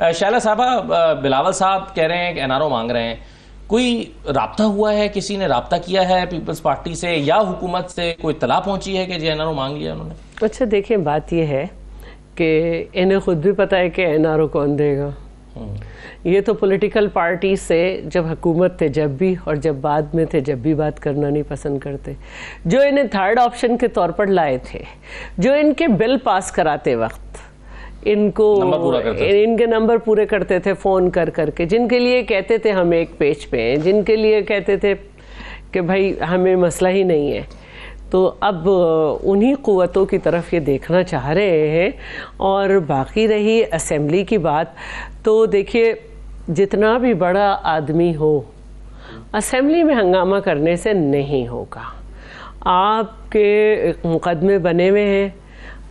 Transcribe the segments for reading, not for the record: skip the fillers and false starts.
शैला साहबा, बिलावल साहब कह रहे हैं कि एनआरओ मांग रहे हैं, कोई राब्ता हुआ है, किसी ने राब्ता किया है पीपल्स पार्टी से या हुकूमत से, कोई इत्तला पहुंची है कि जी एनआरओ मांग लिया उन्होंने? अच्छा देखिए, बात यह है कि इन्हें खुद भी पता है कि एनआरओ कौन देगा। ये तो पॉलिटिकल पार्टी से जब हुकूमत थे जब भी, और जब बाद में थे जब भी बात करना नहीं पसंद करते। जो इन्हें थर्ड ऑप्शन के तौर पर लाए थे, जो इनके बिल पास कराते वक्त इनको इनके नंबर पूरे करते थे फ़ोन कर करके, जिनके लिए कहते थे हम एक पेज पे हैं, जिनके लिए कहते थे कि भाई हमें मसला ही नहीं है, तो अब उन्हीं क़ुव्वतों की तरफ ये देखना चाह रहे हैं। और बाकी रही असेंबली की बात, तो देखिए जितना भी बड़ा आदमी हो, असेंबली में हंगामा करने से नहीं होगा। आपके मुकदमे बने हुए हैं,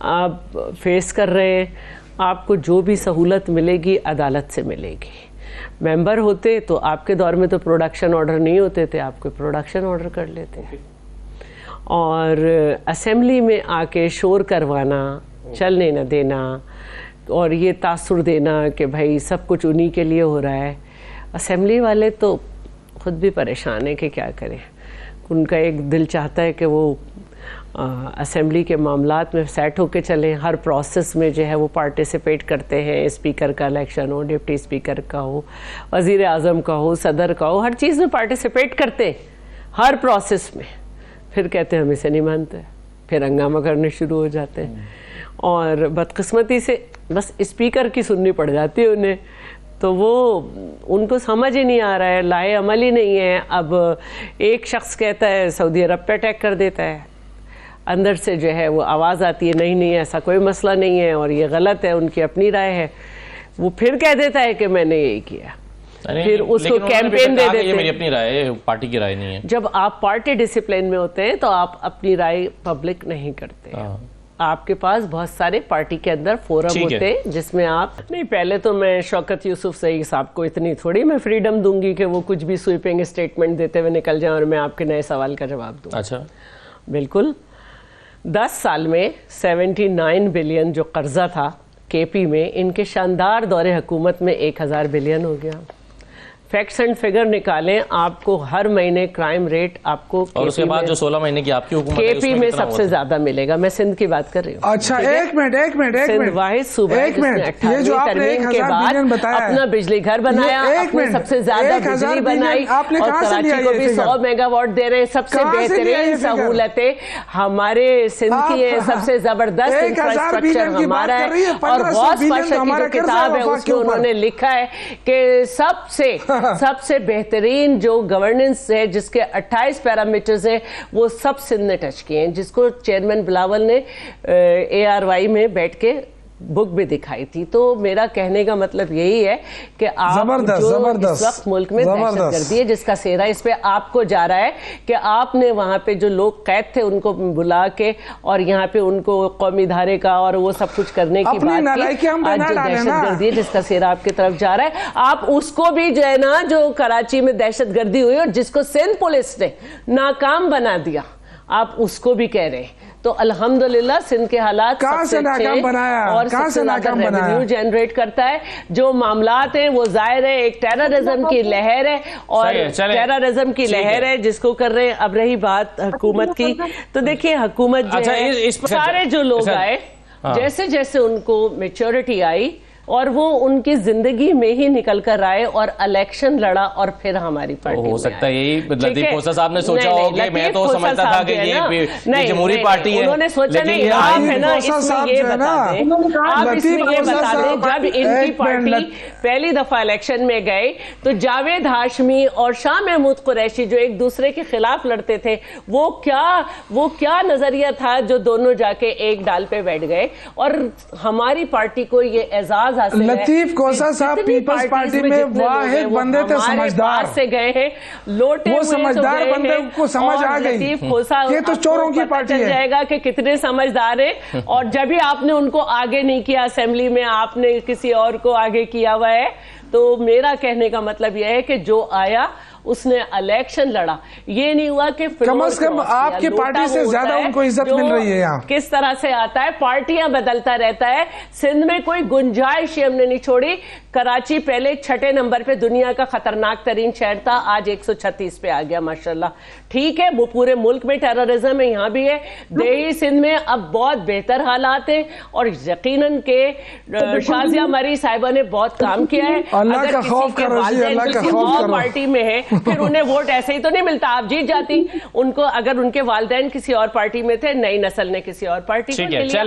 आप फेस कर रहे हैं, आपको जो भी सहूलत मिलेगी अदालत से मिलेगी। मेंबर होते तो आपके दौर में तो प्रोडक्शन ऑर्डर नहीं होते थे, आपको प्रोडक्शन ऑर्डर कर लेते हैं। और असेंबली में आके शोर करवाना, चलने न देना और ये तासुर देना कि भाई सब कुछ उन्हीं के लिए हो रहा है, असेंबली वाले तो खुद भी परेशान है कि क्या करें। उनका एक दिल चाहता है कि वो असेंबली के मामलात में सेट होके चलें, हर प्रोसेस में जो है वो पार्टिसिपेट करते हैं। स्पीकर का इलेक्शन हो, डिप्टी स्पीकर का हो, वज़ीर आज़म का हो, सदर का हो, हर चीज़ में पार्टिसिपेट करते हैं, हर प्रोसेस में। फिर कहते हैं हम इसे नहीं मानते, फिर हंगामा करने शुरू हो जाते हैं। और बदकिस्मती से बस स्पीकर की सुननी पड़ जाती है उन्हें, तो वो उनको समझ ही नहीं आ रहा है, लाए अमल ही नहीं है। अब एक शख्स कहता है सऊदी अरब पे अटैक कर देता है, अंदर से जो है वो आवाज़ आती है नहीं नहीं ऐसा कोई मसला नहीं है और ये गलत है, उनकी अपनी राय है। वो फिर कह देता है कि मैंने यही किया, फिर उसको कैंपेन दे देते हैं, मेरी अपनी राय है, पार्टी की राय नहीं है। जब आप पार्टी डिसिप्लिन में होते हैं तो आप अपनी राय पब्लिक नहीं करते। आपके पास बहुत सारे पार्टी के अंदर फोरम होते हैं जिसमें आप नहीं। पहले तो मैं शौकत यूसुफ सईद साहब को इतनी थोड़ी मैं फ्रीडम दूंगी कि वो कुछ भी स्वीपिंग स्टेटमेंट देते हुए निकल जाए और मैं आपके नए सवाल का जवाब दूं। अच्छा, बिल्कुल। 10 साल में 79 बिलियन जो कर्जा था केपी में, इनके शानदार दौरे हुकूमत में 1000 बिलियन हो गया। फैक्ट्स एंड फिगर निकालें, आपको हर महीने क्राइम रेट आपको और उसके बाद जो 16 महीने की आपकी हुकूमत है केपी में सबसे ज्यादा मिलेगा। मैं सिंध की बात कर रही हूँ। अच्छा, एक मिनट सिंध वाहिद सूबा है जिसने 18वीं तरमीम के बाद अपना बिजली घर बनाया, अपनी सबसे ज्यादा बिजली बनाई और कराची को भी 100 मेगावाट दे रहे हैं। सबसे बेहतरीन सहूलतें हमारे सिंध की है, सबसे जबरदस्त इंफ्रास्ट्रक्चर हमारा है। और गौस पाशा की जो किताब है उसमें उन्होंने लिखा है कि सबसे बेहतरीन जो गवर्नेंस है जिसके 28 पैरामीटर्स है वो सब सिंध ने टच किए हैं, जिसको चेयरमैन बिलावल ने ARY में बैठ के बुक भी दिखाई थी। तो मेरा कहने का मतलब यही है कि आप जो इस वक्त मुल्क में दहशतगर्दी है जिसका सेहरा इस पे आपको जा रहा है कि आपने वहां पे जो लोग कैद थे उनको बुला के और यहाँ पे उनको कौमी धारे का और वो सब कुछ करने की बात की। आज जो दहशतगर्दी है जिसका सेहरा आपकी तरफ जा रहा है, आप उसको भी जो है ना, जो कराची में दहशतगर्दी हुई और जिसको सिंध पुलिस ने नाकाम बना दिया, आप उसको भी कह रहे हैं। तो अल्हम्दुलिल्लाह सिंध के हालात सबसे अच्छे और सबसे ज्यादा रेवेन्यू जनरेट करता है। जो मामलात हैं वो जाहिर है एक टेररिज्म की लहर है और टेररिज्म की लहर है जिसको कर रहे हैं। अब रही बात हुकूमत की, तो देखिए हुकूमत जो सारे जो लोग आए, जैसे जैसे उनको मैच्योरिटी आई और वो उनकी जिंदगी में ही निकल कर आए और इलेक्शन लड़ा और फिर हमारी पार्टी हो सकता है यही लतीफ खोसा साहब ने सोचा हो कि मैं तो समझता था कि ये जमहूरी पार्टी है। उन्होंने सोचा नहीं, आप है ना इसमें ये बता दें, आप इसमें ये बता दें, जब इनकी पार्टी पहली दफा इलेक्शन में गए तो जावेद हाशमी और शाह महमूद कुरैशी जो एक दूसरे के खिलाफ लड़ते थे, वो क्या नजरिया था जो दोनों जाके एक डाल पे बैठ गए और हमारी पार्टी को ये एजाज लतीफ खोसा साहब पीपल्स पार्टी में वाहिद बंदे थे समझदार से गए हैं, लोटे वो समझदार बंदे को समझ आ गई। लतीफ खोसा ये तो चोरों की पार्टी है, जाएगा कि कितने समझदार हैं। और जब भी आपने उनको आगे नहीं किया असेंबली में, आपने किसी और को आगे किया हुआ है। तो मेरा कहने का मतलब यह है कि जो आया उसने इलेक्शन लड़ा। ये नहीं हुआ कि कम से कम आपकी पार्टी से ज्यादा उनको इज्जत मिल रही है यहाँ। किस तरह से आता है, पार्टियां बदलता रहता है। सिंध में कोई गुंजाइश ही हमने नहीं छोड़ी। कराची पहले 6 नंबर पे दुनिया का खतरनाक तरीन शहर था, आज 136 पे आ गया माशाल्लाह। ठीक है, वो पूरे मुल्क में टेररिज्म है, यहाँ भी है। देही सिंध में अब बहुत बेहतर हालात हैं और यकीनन के शाजिया मरी साहिबा ने बहुत काम किया है। अल्लाह का खौफ करो जी, अल्लाह का खौफ करो। पार्टी में है फिर उन्हें वोट ऐसे ही तो नहीं मिलता, आप जीत जाती उनको। अगर उनके वालिदैन किसी और पार्टी में थे, नई नस्ल ने किसी और पार्टी को लिया।